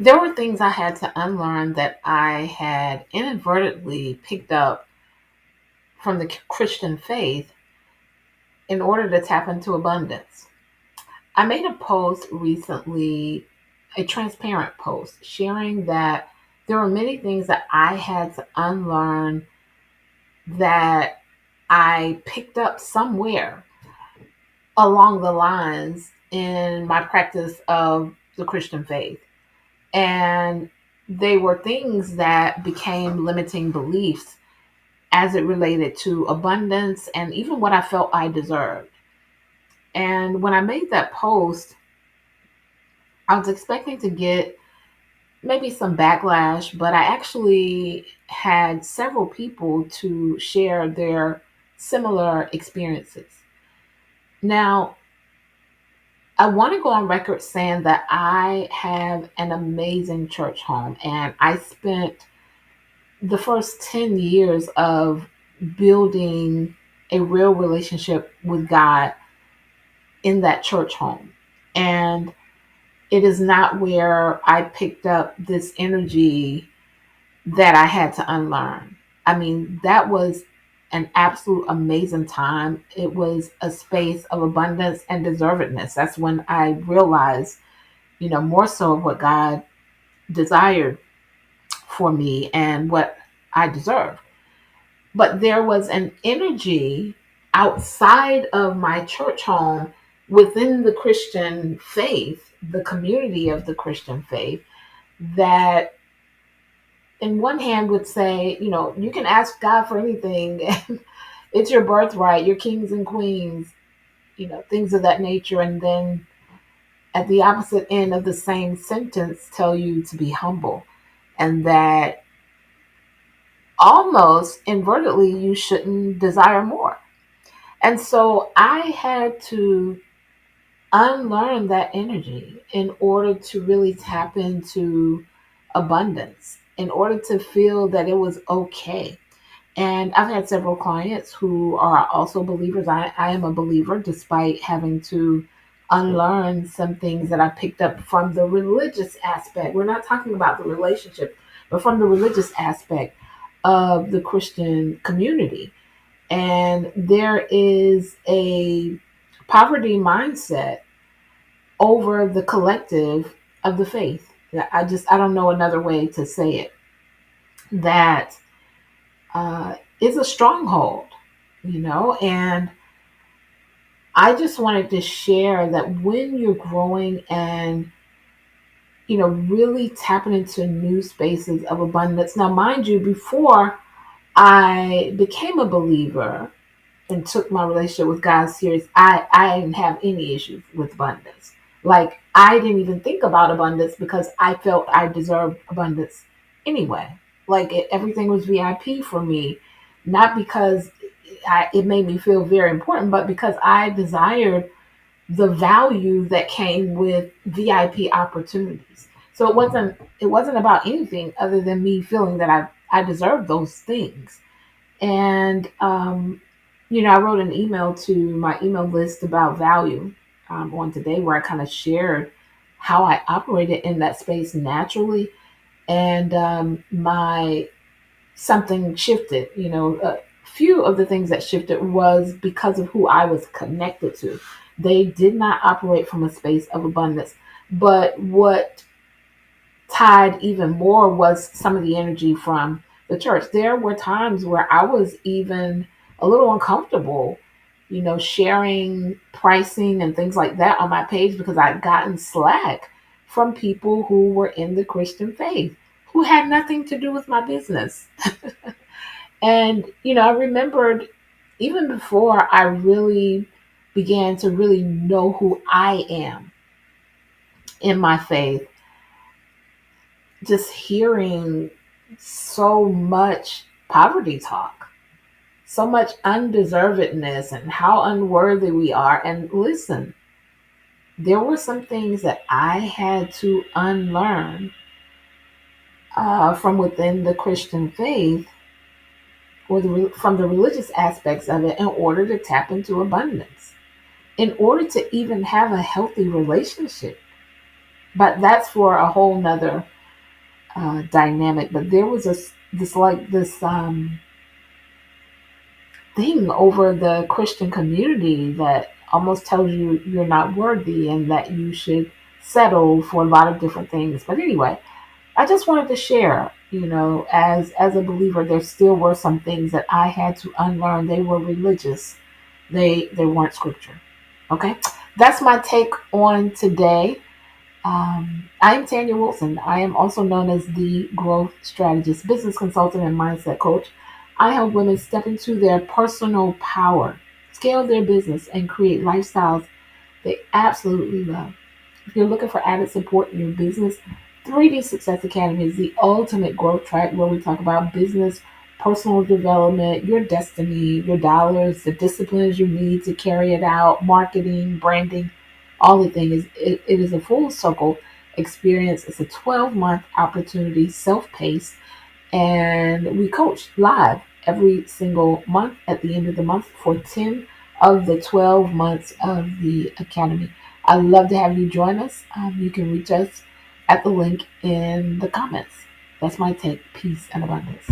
There were things I had to unlearn that I had inadvertently picked up from the Christian faith in order to tap into abundance. I made a post recently, a transparent post, sharing that there were many things that I had to unlearn that I picked up somewhere along the lines in my practice of the Christian faith. And they were things that became limiting beliefs as it related to abundance and even what I felt I deserved. And when I made that post, I was expecting to get maybe some backlash, but I actually had several people to share their similar experiences. Now, I want to go on record saying that I have an amazing church home, and I spent the first 10 years of building a real relationship with God in that church home. And it is not where I picked up this energy that I had to unlearn. I mean, that was an absolute amazing time. It was a space of abundance and deservedness. That's when I realized, more so of what God desired for me and what I deserved. But there was an energy outside of my church home within the Christian faith, the community of the Christian faith, that in one hand would say, you can ask God for anything and it's your birthright, you're kings and queens, things of that nature. And then at the opposite end of the same sentence, tell you to be humble and that almost invertedly you shouldn't desire more. And so I had to unlearn that energy in order to really tap into abundance, in order to feel that it was okay. And I've had several clients who are also believers. I am a believer despite having to unlearn some things that I picked up from the religious aspect. We're not talking about the relationship, but from the religious aspect of the Christian community. And there is a poverty mindset over the collective of the faith. I don't know another way to say it. That is a stronghold, and I just wanted to share that when you're growing and, really tapping into new spaces of abundance. Now, mind you, before I became a believer, and took my relationship with God serious, I didn't have any issues with abundance. Like, I didn't even think about abundance because I felt I deserved abundance anyway. Like, everything was VIP for me, not because it made me feel very important, but because I desired the value that came with VIP opportunities. So it wasn't about anything other than me feeling that I deserved those things. And, I wrote an email to my email list about value on today where I kind of shared how I operated in that space naturally. And my something shifted, a few of the things that shifted was because of who I was connected to. They did not operate from a space of abundance. But what tied even more was some of the energy from the church. There were times where I was even a little uncomfortable, sharing pricing and things like that on my page because I'd gotten slack from people who were in the Christian faith who had nothing to do with my business. And, I remembered even before I really began to really know who I am in my faith, just hearing so much poverty talk, so much undeservedness and how unworthy we are. And listen, there were some things that I had to unlearn from within the Christian faith or from the religious aspects of it in order to tap into abundance, in order to even have a healthy relationship But that's for a whole nother dynamic. But there was this thing over the Christian community that almost tells you you're not worthy and that you should settle for a lot of different things. But anyway, I just wanted to share, as a believer, there still were some things that I had to unlearn. They were religious. They weren't scripture. Okay? That's my take on today. I am Tanya Wilson. I am also known as the growth strategist, business consultant, and mindset coach. I help women step into their personal power, scale their business, and create lifestyles they absolutely love. If you're looking for added support in your business, 3D Success Academy is the ultimate growth track where we talk about business, personal development, your destiny, your dollars, the disciplines you need to carry it out, marketing, branding, all the things. It is a full circle experience. It's a 12-month opportunity, self-paced, and we coach live every single month at the end of the month for 10 of the 12 months of the academy. I'd love to have you join us. You can reach us at the link in the comments. That's my take. Peace and abundance.